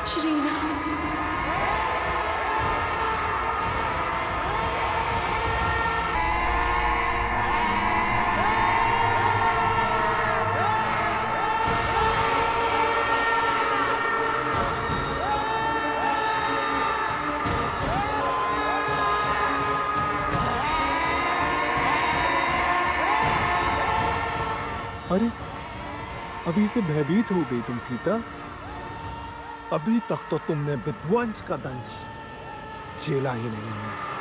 श्री राम। अरे अभी से भयभीत हो गई तुम सीता। अभी तक तो तुमने विध्वंस का दंश झेला ही नहीं है।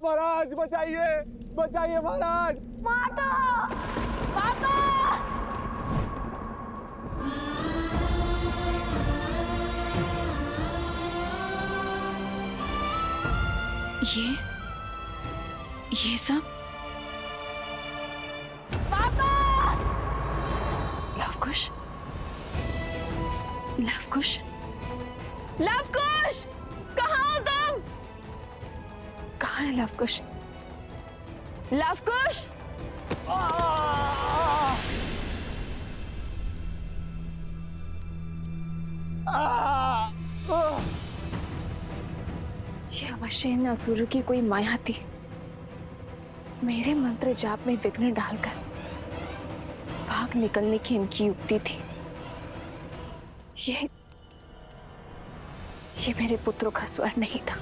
महाराज बचाइए, बचाइए महाराज। माता, माता। ये सब माता। लवकुश, लवकुश, लवकुश, कहाँ हो तुम? कहाँ है लवकुश? लवकुश, ये अवश्य इन असुरों की कोई माया थी। मेरे मंत्र जाप में विघ्न डालकर भाग निकलने की इनकी युक्ति थी। ये मेरे पुत्रों का स्वर नहीं था।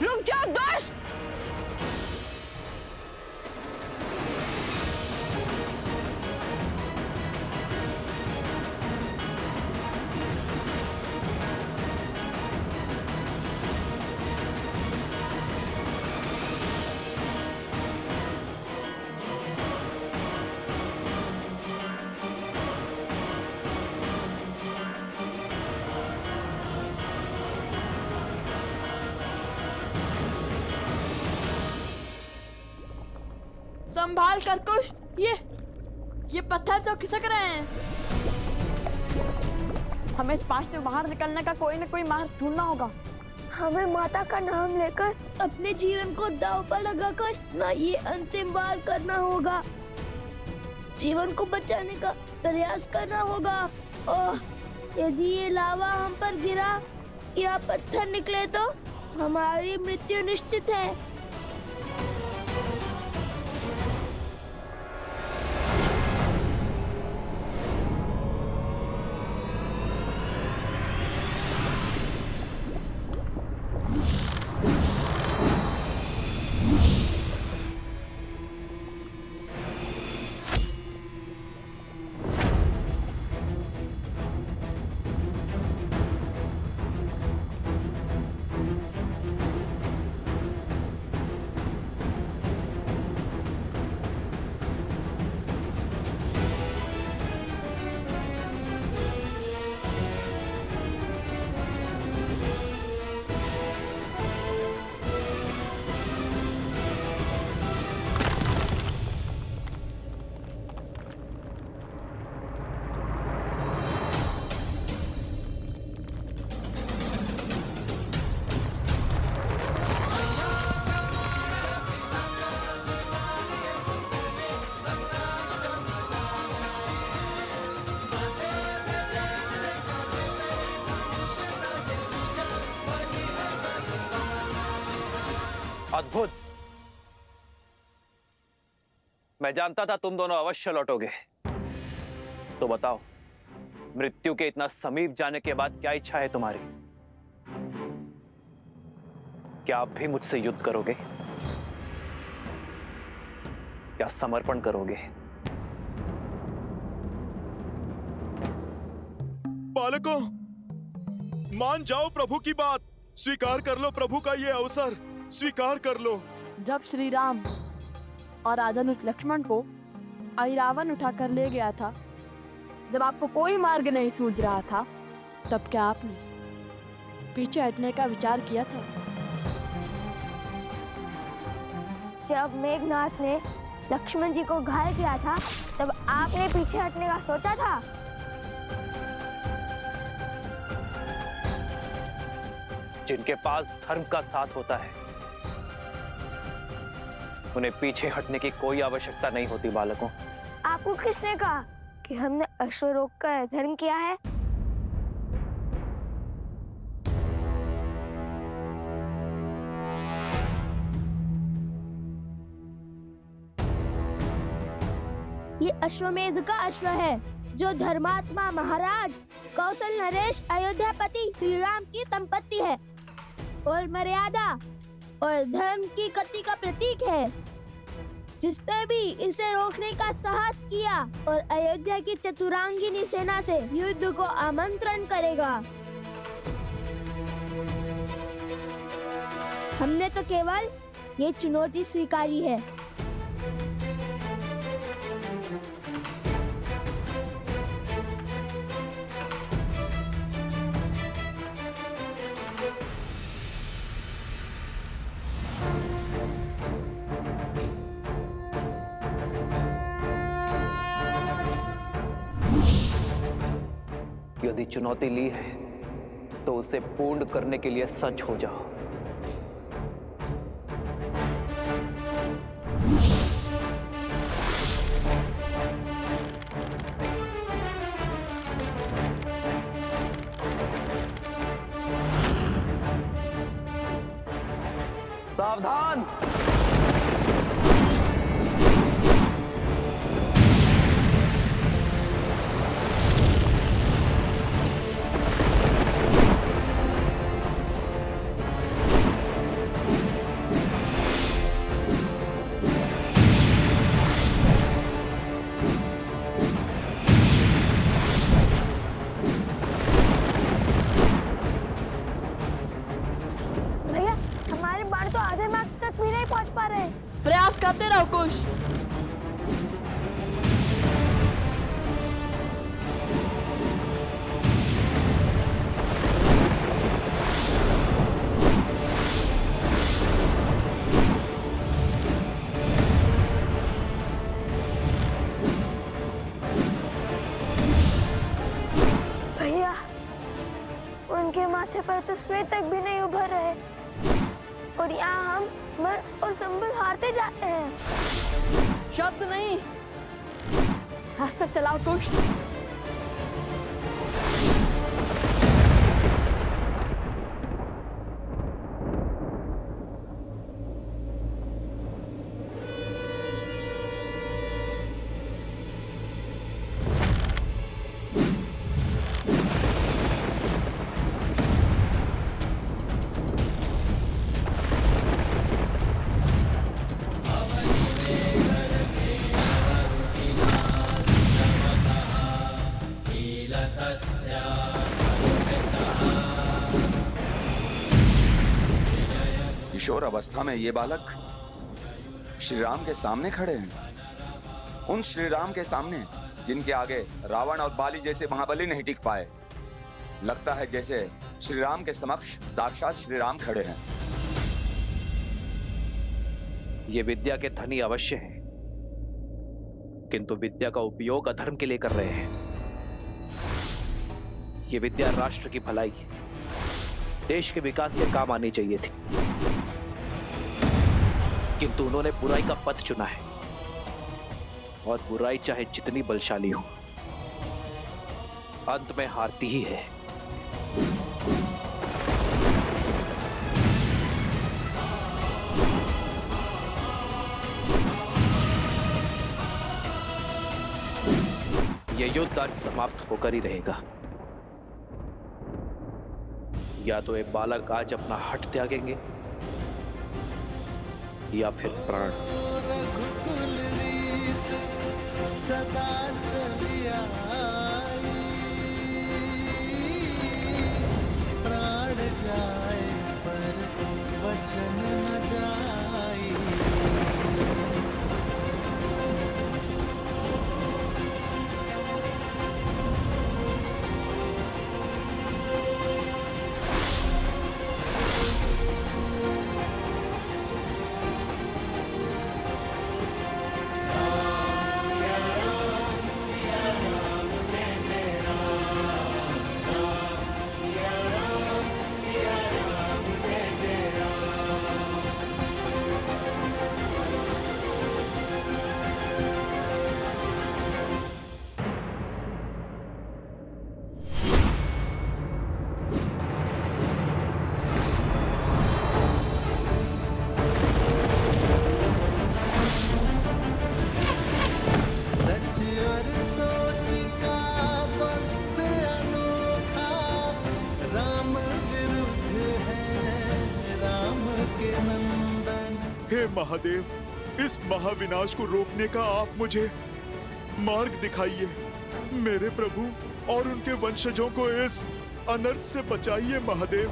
रुक जाओ दुष्ट! संभाल कर कुश, ये पत्थर तो खिसक रहे हैं। हमें इस पास से बाहर निकलने का कोई न कोई मार्ग ढूंढना होगा। हमें माता का नाम लेकर अपने जीवन को दांव पर लगाकर ना ये अंतिम बार करना होगा। जीवन को बचाने का प्रयास करना होगा। और यदि ये लावा हम पर गिरा या पत्थर निकले तो हमारी मृत्यु निश्चित है। अद्भुत। मैं जानता था तुम दोनों अवश्य लौटोगे। तो बताओ, मृत्यु के इतना समीप जाने के बाद क्या इच्छा है तुम्हारी? क्या आप भी मुझसे युद्ध करोगे या समर्पण करोगे? बालकों, मान जाओ प्रभु की बात। स्वीकार कर लो प्रभु का ये अवसर, स्वीकार कर लो। जब श्री राम और राजानुज लक्ष्मण को ऐरावत उठाकर ले गया था, जब आपको कोई मार्ग नहीं सूझ रहा था, तब क्या आपने पीछे हटने का विचार किया था? जब मेघनाथ ने लक्ष्मण जी को घायल किया था, तब आपने पीछे हटने का सोचा था? जिनके पास धर्म का साथ होता है, उन्हें पीछे हटने की कोई आवश्यकता नहीं होती बालकों। आपको किसने कहा कि हमने अश्वरोग का धर्म किया है? ये अश्वमेध का अश्व है, जो धर्मात्मा महाराज कौशल नरेश अयोध्यापति श्री राम की संपत्ति है और मर्यादा और धर्म की गति का प्रतीक है। जिसने भी इसे रोकने का साहस किया और अयोध्या की चतुरांगिनी सेना से युद्ध को आमंत्रण करेगा। हमने तो केवल ये चुनौती स्वीकारी है। यदि चुनौती ली है तो उसे पूर्ण करने के लिए सच हो जाओ। सावधान! प्रयास करते रहो कुश। भैया, उनके माथे पर तो श्वेत तक भी नहीं उभर रहे और यहाँ हम मन और संबल हारते जाते हैं। शब्द नहीं, हस्त चलाओ कुश। किशोर अवस्था में ये बालक श्री राम के सामने खड़े हैं। उन श्री राम के सामने जिनके आगे रावण और बाली जैसे महाबली नहीं टिक पाए। लगता है जैसे श्री राम के समक्ष साक्षात श्री राम खड़े हैं। ये विद्या के धनी अवश्य हैं, किंतु विद्या का उपयोग अधर्म के लिए कर रहे हैं। ये विद्या राष्ट्र की भलाई, देश के विकास के काम आनी चाहिए थी, किंतु उन्होंने बुराई का पथ चुना है। और बुराई चाहे जितनी बलशाली हो, अंत में हारती ही है। युद्ध आज समाप्त होकर ही रहेगा। या तो ये बालक आज अपना हट त्यागेंगे या फिर प्राण। सदा चलिया प्राण जाए पर वचन न जाए। हे महादेव, इस महाविनाश को रोकने का आप मुझे मार्ग दिखाइए। मेरे प्रभु और उनके वंशजों को इस अनर्थ से बचाइए महादेव।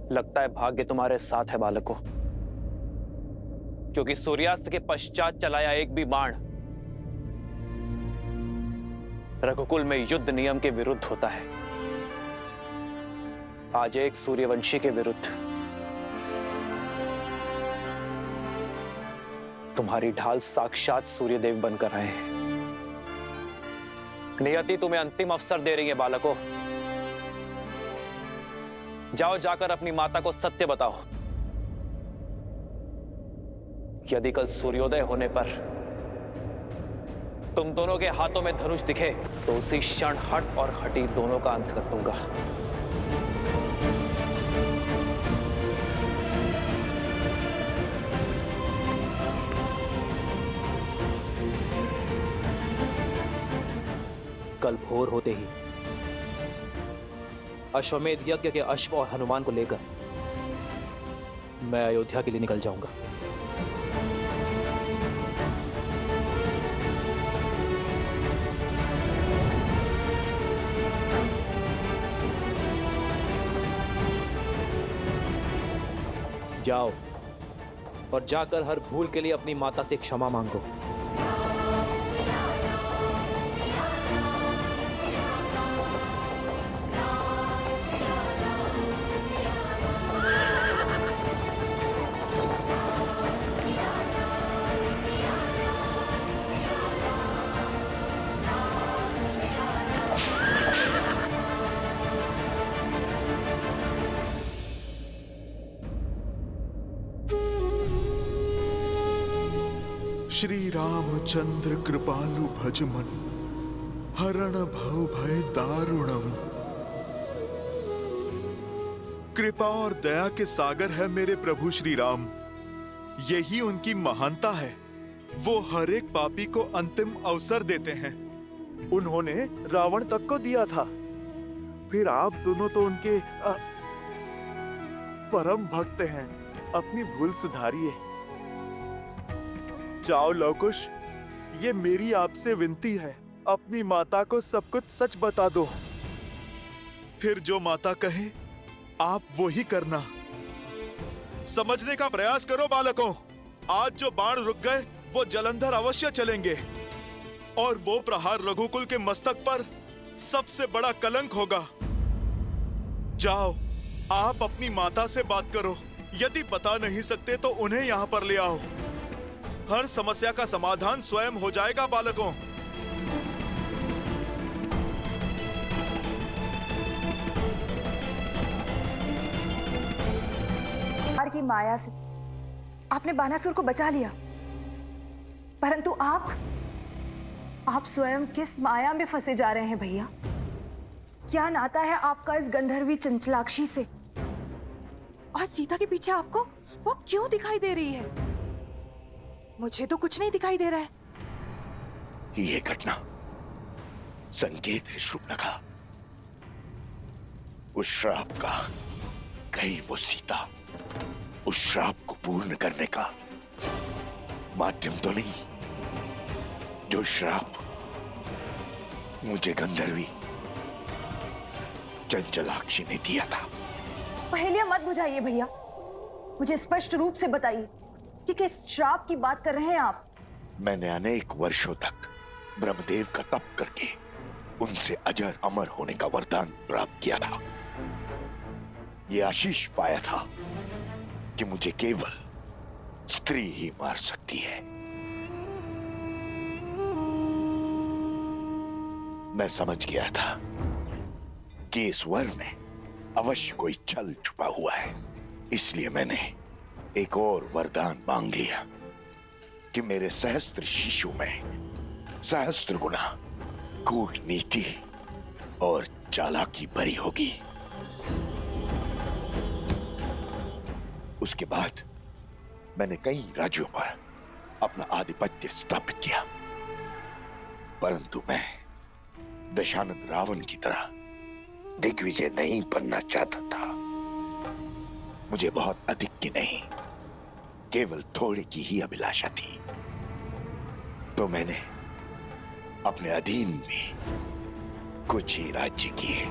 लगता है भाग्य तुम्हारे साथ है बालकों, क्योंकि सूर्यास्त के पश्चात चलाया एक भी बाण रघुकुल में युद्ध नियम के विरुद्ध होता है। आज एक सूर्यवंशी के विरुद्ध तुम्हारी ढाल साक्षात सूर्यदेव बनकर आए हैं। नियति तुम्हें अंतिम अवसर दे रही है बालकों। जाओ, जाकर अपनी माता को सत्य बताओ। यदि कल सूर्योदय होने पर तुम दोनों के हाथों में धनुष दिखे तो उसी क्षण हट और हटी दोनों का अंत कर दूंगा। कल भोर होते ही अश्वमेध यज्ञ के अश्व और हनुमान को लेकर मैं अयोध्या के लिए निकल जाऊंगा। जाओ और जाकर हर भूल के लिए अपनी माता से क्षमा मांगो। श्री रामचंद्र कृपालु भजमन हरण भव भय दारुणम। कृपा और दया के सागर है मेरे प्रभु श्री राम। यही उनकी महानता है। वो हर एक पापी को अंतिम अवसर देते हैं। उन्होंने रावण तक को दिया था, फिर आप दोनों तो उनके परम भक्त हैं। अपनी भूल सुधारिए। जाओ लवकुश, ये मेरी आपसे विनती है, अपनी माता को सब कुछ सच बता दो। फिर जो माता कहे आप वो ही करना। समझने का प्रयास करो बालकों। आज जो बाण रुक गए वो जलंधर अवश्य चलेंगे, और वो प्रहार रघुकुल के मस्तक पर सबसे बड़ा कलंक होगा। जाओ, आप अपनी माता से बात करो। यदि बता नहीं सकते तो उन्हें यहाँ पर ले आओ। हर समस्या का समाधान स्वयं हो जाएगा बालकों। की माया से आपने बानासुर को बचा लिया, परंतु आप स्वयं किस माया में फंसे जा रहे हैं भैया? क्या नाता है आपका इस गंधर्वी चंचलाक्षी से? और सीता के पीछे आपको वो क्यों दिखाई दे रही है? मुझे तो कुछ नहीं दिखाई दे रहा है। ये घटना संकेत है शुभनखा, उस श्राप का। कहीं वो सीता उस श्राप को पूर्ण करने का माध्यम तो नहीं, जो श्राप मुझे गंधर्वी चंचलाक्षी ने दिया था। पहेलियां मत बुझाइए भैया, मुझे स्पष्ट रूप से बताइए कि किस श्राप की बात कर रहे हैं आप? मैंने अनेक वर्षों तक ब्रह्मदेव का तप करके उनसे अजर अमर होने का वरदान प्राप्त किया था। ये आशीष पाया था कि मुझे केवल स्त्री ही मार सकती है। मैं समझ गया था कि इस वर में अवश्य कोई छल छुपा हुआ है, इसलिए मैंने एक और वरदान मांग लिया कि मेरे सहस्त्र शिशु में सहस्त्र गुना कूटनीति और चालाकी भरी होगी। उसके बाद मैंने कई राज्यों पर अपना आधिपत्य स्थापित किया, परंतु मैं दशानंद रावण की तरह दिग्विजय नहीं बनना चाहता था। मुझे बहुत अधिक की नहीं, केवल थोड़ी की ही अभिलाषा थी। तो मैंने अपने अधीन में कुछ ही राज्य किए।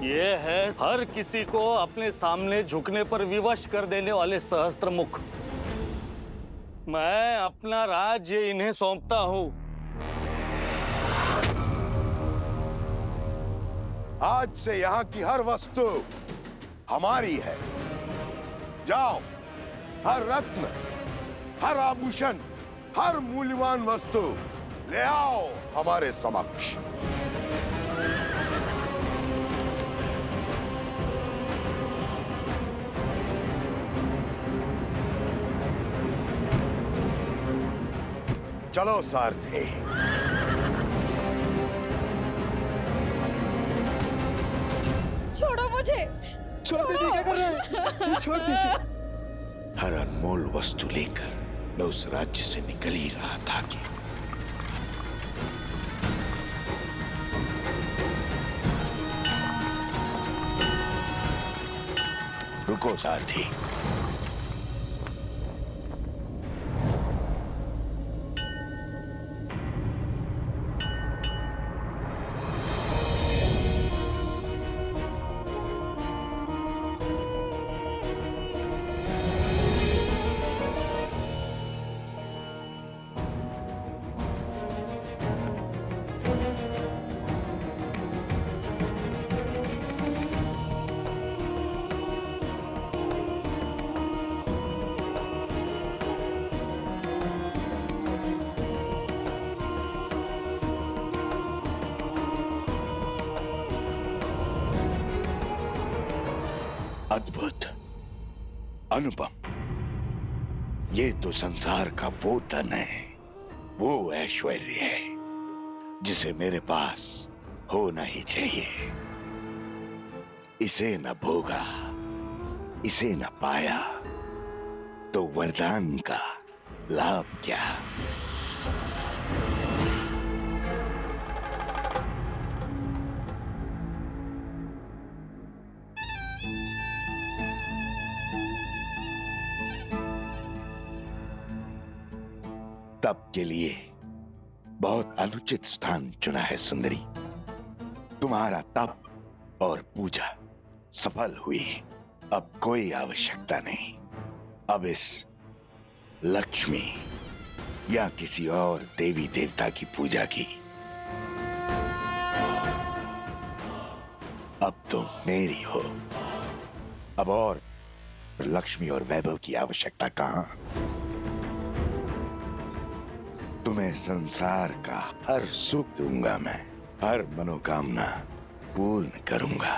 ये है हर किसी को अपने सामने झुकने पर विवश कर देने वाले सहस्त्र मुख। मैं अपना राज्य इन्हें सौंपता हूं। आज से यहाँ की हर वस्तु हमारी है। जाओ, हर रत्न, हर आभूषण, हर मूल्यवान वस्तु ले आओ हमारे समक्ष। चलो सारथी। छोड़ो मुझे, छोड़ दीजिए, क्या कर रहे हैं? छोड़ दीजिए। हर अनमोल वस्तु लेकर मैं उस राज्य से निकल ही रहा था कि रुको सारथी। अद्भुत, अनुपम, ये तो संसार का वो धन है, वो ऐश्वर्य है जिसे मेरे पास होना ही चाहिए। इसे न भोगा, इसे न पाया, तो वरदान का लाभ क्या? तप के लिए बहुत अनुचित स्थान चुना है सुंदरी। तुम्हारा तप और पूजा सफल हुई। अब कोई आवश्यकता नहीं अब इस लक्ष्मी या किसी और देवी देवता की पूजा की। अब तुम मेरी हो। अब और लक्ष्मी और वैभव की आवश्यकता कहां? तुम्हें संसार का हर सुख दूंगा मैं, हर मनोकामना पूर्ण करूंगा।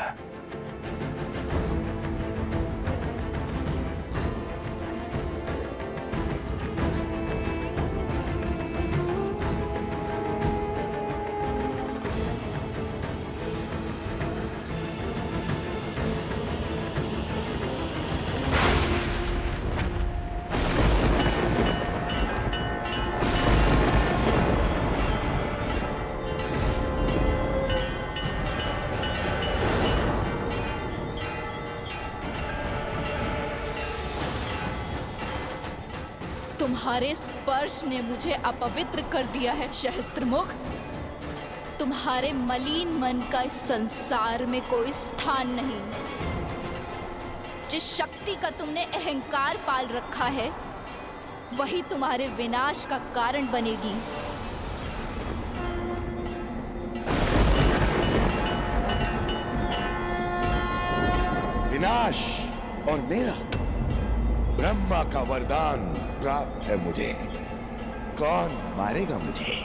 तुम्हारे स्पर्श ने मुझे अपवित्र कर दिया है सहस्त्रमुख। तुम्हारे मलिन मन का इस संसार में कोई स्थान नहीं। जिस शक्ति का तुमने अहंकार पाल रखा है वही तुम्हारे विनाश का कारण बनेगी। विनाश और मेरा? ब्रह्मा का वरदान प्राप्त है मुझे। कौन मारेगा मुझे?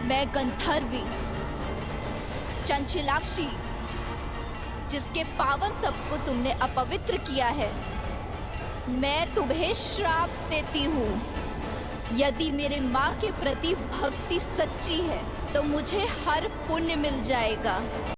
मैं गंधर्वी चंचलाक्षी, जिसके पावन तप को तुमने अपवित्र किया है, मैं तुम्हें श्राप देती हूँ। यदि मेरे माँ के प्रति भक्ति सच्ची है तो मुझे हर पुण्य मिल जाएगा।